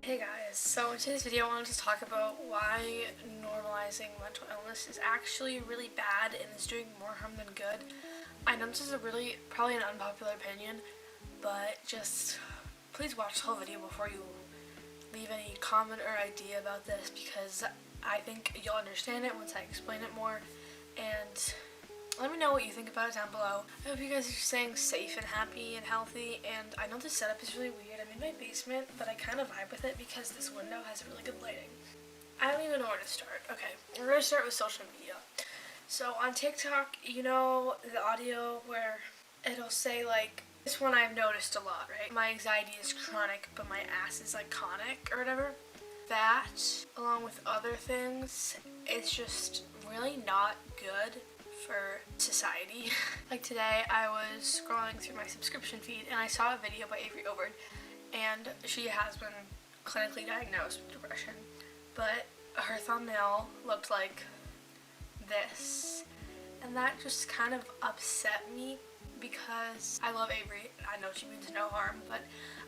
Hey guys, so in today's video I wanted to talk about why normalizing mental illness is actually really bad and is doing more harm than good. I know this is probably an unpopular opinion, but just please watch the whole video before you leave any comment or idea about this, because I think you'll understand it once I explain it more. And let me know what you think about it down below. I hope you guys are staying safe and happy and healthy. And I know this setup is really weird. I'm in my basement, but I kind of vibe with it because this window has really good lighting. I don't even know where to start. Okay, we're going to start with social media. So on TikTok, you know the audio where it'll say like, this one I've noticed a lot, right? My anxiety is chronic, but my ass is iconic or whatever. That, along with other things, is just really not good for society. Like today I was scrolling through my subscription feed and I saw a video by Avery Overd, and she has been clinically diagnosed with depression, but her thumbnail looked like this, and that just kind of upset me because I love Avery. I know she means no harm, but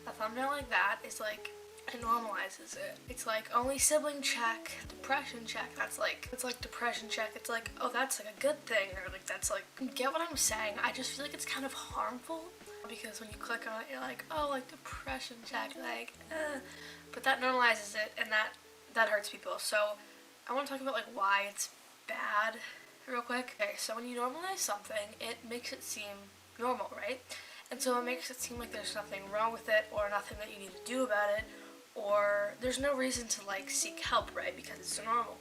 a thumbnail like that is like, it normalizes it. It's like only sibling check, depression check. It's like depression check. It's like, oh, that's like a good thing, or like that's like, get what I'm saying? I just feel like it's kind of harmful because when you click on it, you're like, oh, like depression check, like, but that normalizes it, and that hurts people. So I want to talk about like why it's bad real quick. Okay, so when you normalize something, it makes it seem normal, right? And so it makes it seem like there's nothing wrong with it, or nothing that you need to do about it, or there's no reason to like seek help, right? Because it's normal.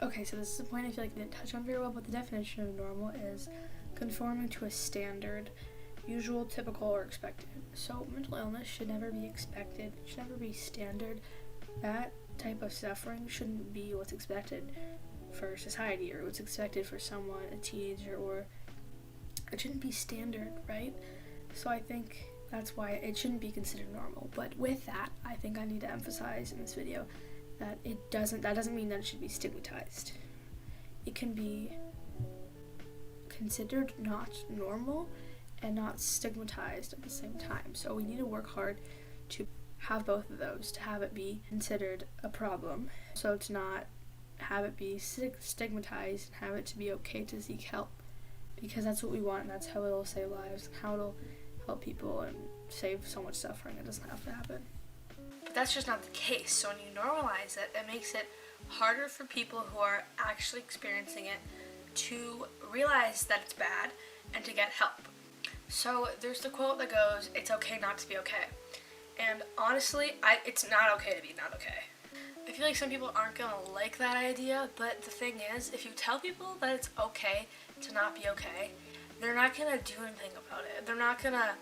Okay, so this is a point I feel like I didn't touch on very well, but the definition of normal is conforming to a standard, usual, typical, or expected. So mental illness should never be expected, it should never be standard. That type of suffering shouldn't be what's expected for society, or what's expected for someone, a teenager, or it shouldn't be standard, right? So I think that's why it shouldn't be considered normal. But with that, I think I need to emphasize in this video that that doesn't mean that it should be stigmatized. It can be considered not normal and not stigmatized at the same time. So we need to work hard to have both of those, to have it be considered a problem, so to not have it be stigmatized, and have it to be okay to seek help, because that's what we want, and that's how it'll save lives, and how it'll help people and save so much suffering. It doesn't have to happen. But that's just not the case. So when you normalize it, it makes it harder for people who are actually experiencing it to realize that it's bad and to get help. So there's the quote that goes, "It's okay not to be okay." And honestly, it's not okay to be not okay. I feel like some people aren't gonna like that idea, but the thing is, if you tell people that it's okay to not be okay, they're not gonna do anything about it. They're not gonna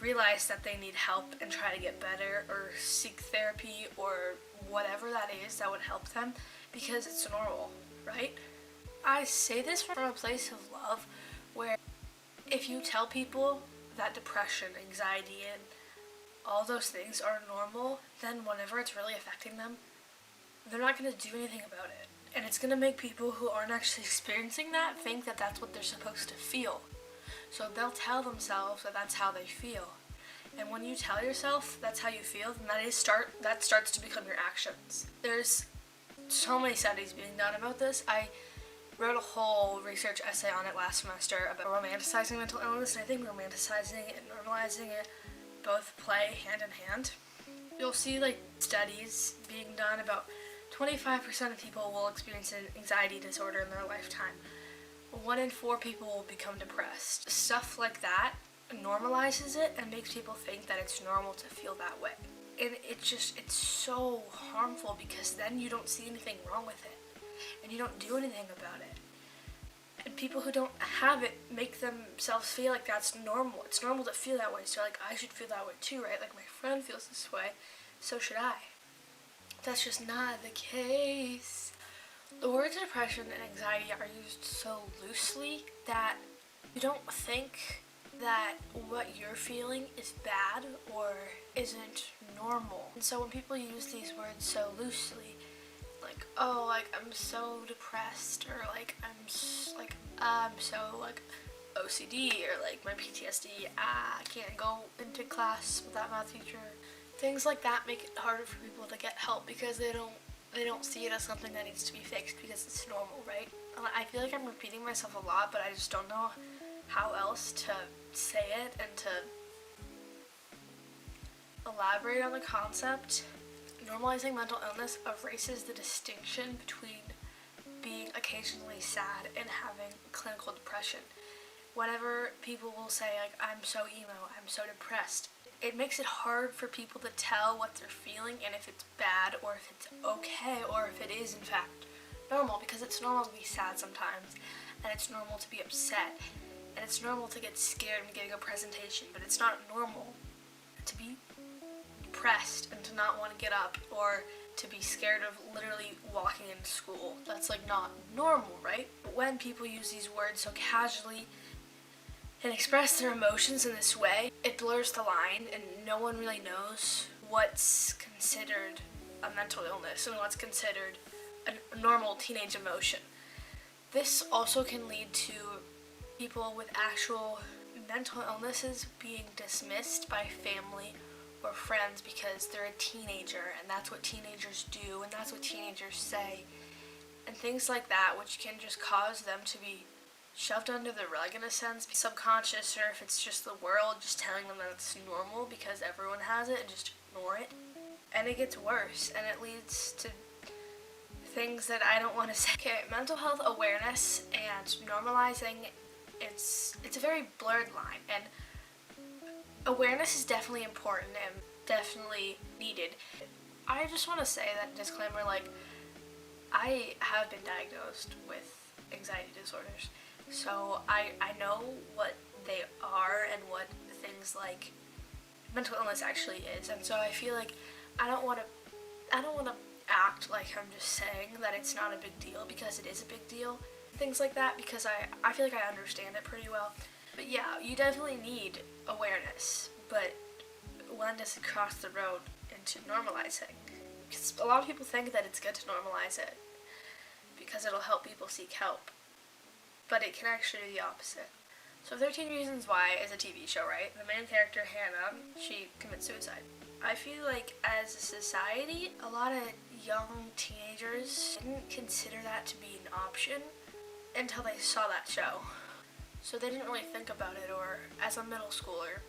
realize that they need help and try to get better, or seek therapy, or whatever that is that would help them, because it's normal, right? I say this from a place of love, where if you tell people that depression, anxiety, and all those things are normal, then whenever it's really affecting them, they're not going to do anything about it. And it's going to make people who aren't actually experiencing that think that that's what they're supposed to feel. So they'll tell themselves that that's how they feel. And when you tell yourself that's how you feel, then that starts to become your actions. There's so many studies being done about this. I wrote a whole research essay on it last semester about romanticizing mental illness, and I think romanticizing and normalizing it both play hand in hand. You'll see like studies being done about 25% of people will experience an anxiety disorder in their lifetime. 1 in 4 people will become depressed. Stuff like that normalizes it and makes people think that it's normal to feel that way. And it's so harmful, because then you don't see anything wrong with it and you don't do anything about it. And people who don't have it make themselves feel like that's normal. It's normal to feel that way, so like I should feel that way too, right? Like my friend feels this way, so should I. That's just not the case. The words depression and anxiety are used so loosely that You don't think that what you're feeling is bad or isn't normal. And so when people use these words so loosely, like, oh, like, I'm so depressed, or like, I'm so like OCD, or like my PTSD, I can't go into class with that math teacher. Things like that make it harder for people to get help because they don't see it as something that needs to be fixed because it's normal, right? I feel like I'm repeating myself a lot, but I just don't know how else to say it and to elaborate on the concept. Normalizing mental illness erases the distinction between being occasionally sad and having clinical depression. Whenever people will say, like, I'm so emo, I'm so depressed, it makes it hard for people to tell what they're feeling and if it's bad or if it's okay or if it is in fact normal, because it's normal to be sad sometimes, and it's normal to be upset, and it's normal to get scared when getting a presentation, but it's not normal to be depressed and to not want to get up or to be scared of literally walking into school. That's like not normal, right? But when people use these words so casually and express their emotions in this way, it blurs the line and no one really knows what's considered a mental illness and what's considered a normal teenage emotion. This also can lead to people with actual mental illnesses being dismissed by family or friends because they're a teenager and that's what teenagers do and that's what teenagers say, and things like that, which can just cause them to be shoved under the rug in a sense, subconscious, or if it's just the world just telling them that it's normal because everyone has it and just ignore it. And it gets worse and it leads to things that I don't want to say. Okay, mental health awareness and normalizing, it's a very blurred line, and awareness is definitely important and definitely needed. I just want to say that disclaimer, like, I have been diagnosed with anxiety disorders, so I know what they are and what things like mental illness actually is, and so I feel like I don't want to act like I'm just saying that it's not a big deal, because it is a big deal. Things like that, because I feel like I understand it pretty well. But yeah, you definitely need awareness, but when does it cross the road into normalizing? Because a lot of people think that it's good to normalize it because it'll help people seek help, but it can actually do the opposite. So 13 Reasons Why is a TV show, right? The main character, Hannah, she commits suicide. I feel like as a society, a lot of young teenagers didn't consider that to be an option until they saw that show. So they didn't really think about it, or as a middle schooler,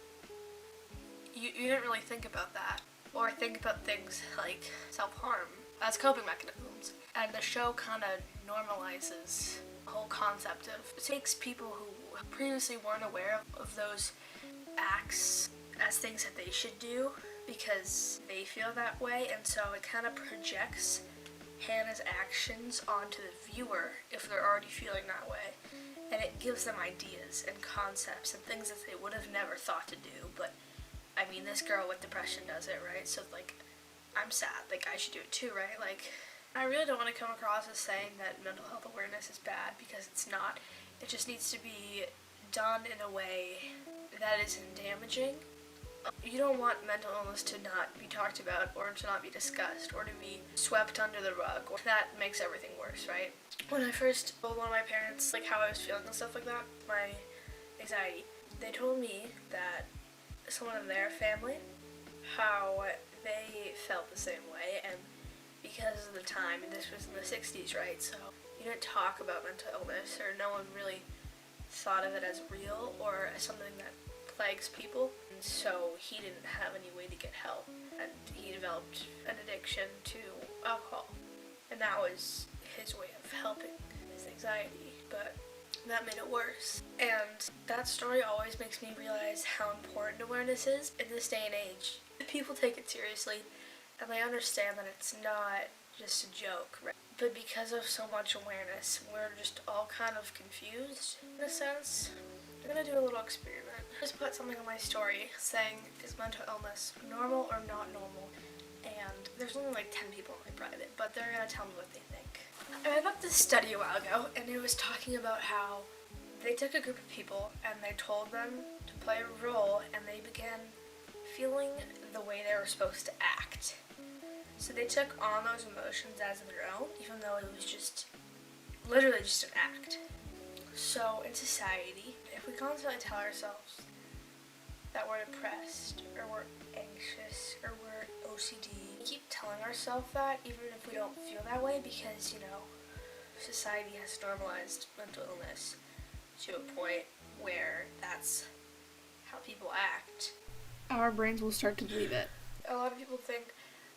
you didn't really think about that, or think about things like self-harm as coping mechanisms. And the show kind of normalizes the whole concept of, it takes people who previously weren't aware of those acts as things that they should do because they feel that way, and so it kind of projects Hannah's actions onto the viewer if they're already feeling that way, and it gives them ideas and concepts and things that they would have never thought to do. But I mean, this girl with depression does it, right? So like, I'm sad, like I should do it too, right? Like, I really don't want to come across as saying that mental health awareness is bad, because it's not. It just needs to be done in a way that isn't damaging. You don't want mental illness to not be talked about, or to not be discussed, or to be swept under the rug. That makes everything worse, right? When I first told one of my parents like how I was feeling and stuff like that, my anxiety, they told me that someone in their family, how they felt the same way, and because of the time, and this was in the 60s, right, so you didn't talk about mental illness, or no one really thought of it as real or as something that plagues people, and so he didn't have any way to get help, and he developed an addiction to alcohol, and that was his way of helping his anxiety, but that made it worse. And that story always makes me realize how important awareness is in this day and age. People take it seriously, and they understand that it's not just a joke, right? But because of so much awareness, we're just all kind of confused in a sense. I'm gonna do a little experiment. Just put something on my story saying, is mental illness normal or not normal? And there's only like 10 people in my private, but they're gonna tell me what they think. I read about this study a while ago, and it was talking about how They took a group of people and they told them to play a role, and they began feeling the way they were supposed to act. So they took on those emotions as their own, even though it was just literally just an act. So in society, if we constantly tell ourselves that we're depressed, or we're anxious, or we're OCD, we keep telling ourselves that even if we don't feel that way, because, you know, society has normalized mental illness to a point where that's how people act. Our brains will start to believe it. A lot of people think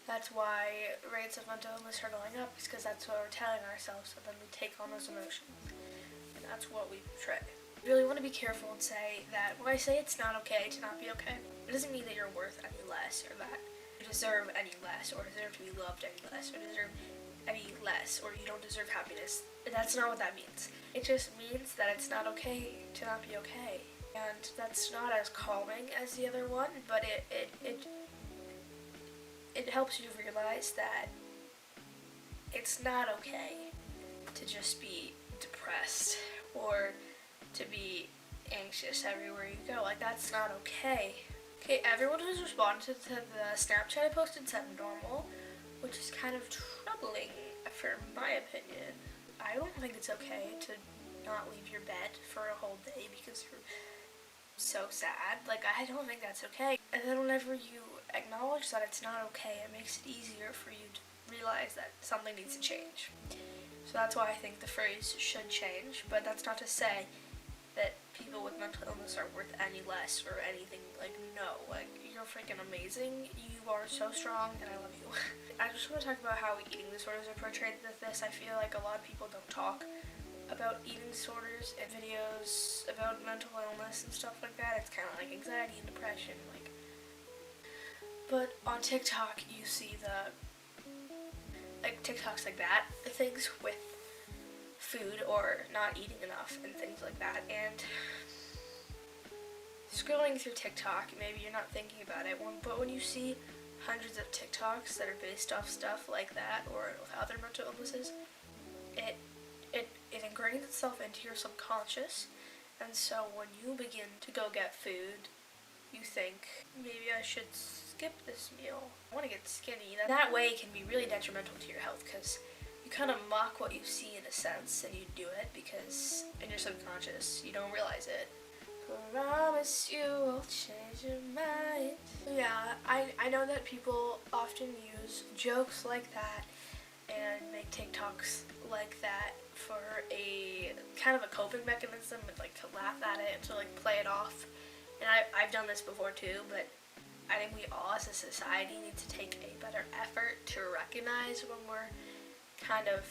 that's why rates of mental illness are going up, is because that's what we're telling ourselves, so then we take on those emotions, and that's what we portray. You really want to be careful and say that when I say it's not okay to not be okay, it doesn't mean that you're worth any less, or that you deserve any less, or deserve to be loved any less, or deserve any less, or you don't deserve happiness. That's not what that means. It just means that it's not okay to not be okay. And that's not as calming as the other one, but it helps you realize that it's not okay to just be depressed or to be anxious everywhere you go. Like, that's not okay. Okay, everyone who's responded to the Snapchat I posted said normal, which is kind of troubling for my opinion. I don't think it's okay to not leave your bed for a whole day because you're so sad. Like, I don't think that's okay. And then whenever you acknowledge that it's not okay, it makes it easier for you to realize that something needs to change. So that's why I think the phrase should change, but that's not to say that people with mental illness are worth any less or anything. Like, no, like, you're freaking amazing, you are so strong, and I love you. I just want to talk about how eating disorders are portrayed with this. I feel like a lot of people don't talk about eating disorders in videos about mental illness and stuff like that. It's kind of like anxiety and depression, like. But on TikTok, you see the, like, TikToks like that, things with food or not eating enough and things like that, and scrolling through TikTok, maybe you're not thinking about it, but when you see hundreds of TikToks that are based off stuff like that or with other mental illnesses, it ingrains itself into your subconscious, and so when you begin to go get food, you think, maybe I should skip this meal. I want to get skinny. That way it can be really detrimental to your health, because you kind of mock what you see in a sense, and you do it because in your subconscious you don't realize it. Promise you will change your mind. Yeah, I know that people often use jokes like that and make TikToks like that for a kind of a coping mechanism, and like to laugh at it and to like play it off. And I've done this before too, but I think we all as a society need to take a better effort to recognize when we're kind of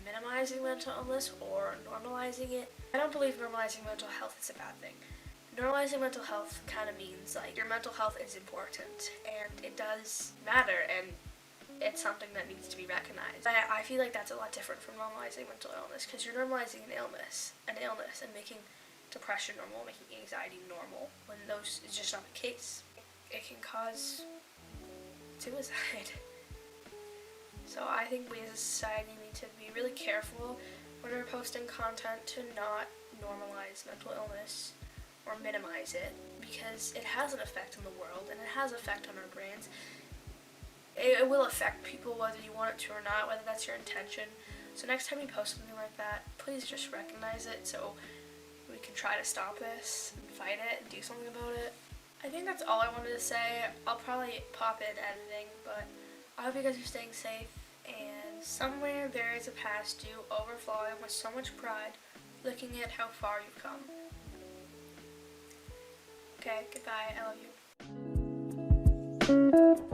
minimizing mental illness or normalizing it. I don't believe normalizing mental health is a bad thing. Normalizing mental health kind of means like your mental health is important and it does matter, and it's something that needs to be recognized. I feel like that's a lot different from normalizing mental illness, because you're normalizing an illness and making depression normal, making anxiety normal, when those is just not the case. It can cause suicide. So I think we as a society need to be really careful when we're posting content to not normalize mental illness or minimize it, because it has an effect on the world and it has an effect on our brains. It will affect people whether you want it to or not, whether that's your intention. So next time you post something like that, please just recognize it so we can try to stop this and fight it and do something about it. I think that's all I wanted to say. I'll probably pop in editing, but I hope you guys are staying safe, and somewhere there is a past you overflowing with so much pride, looking at how far you've come. Okay, goodbye, I love you.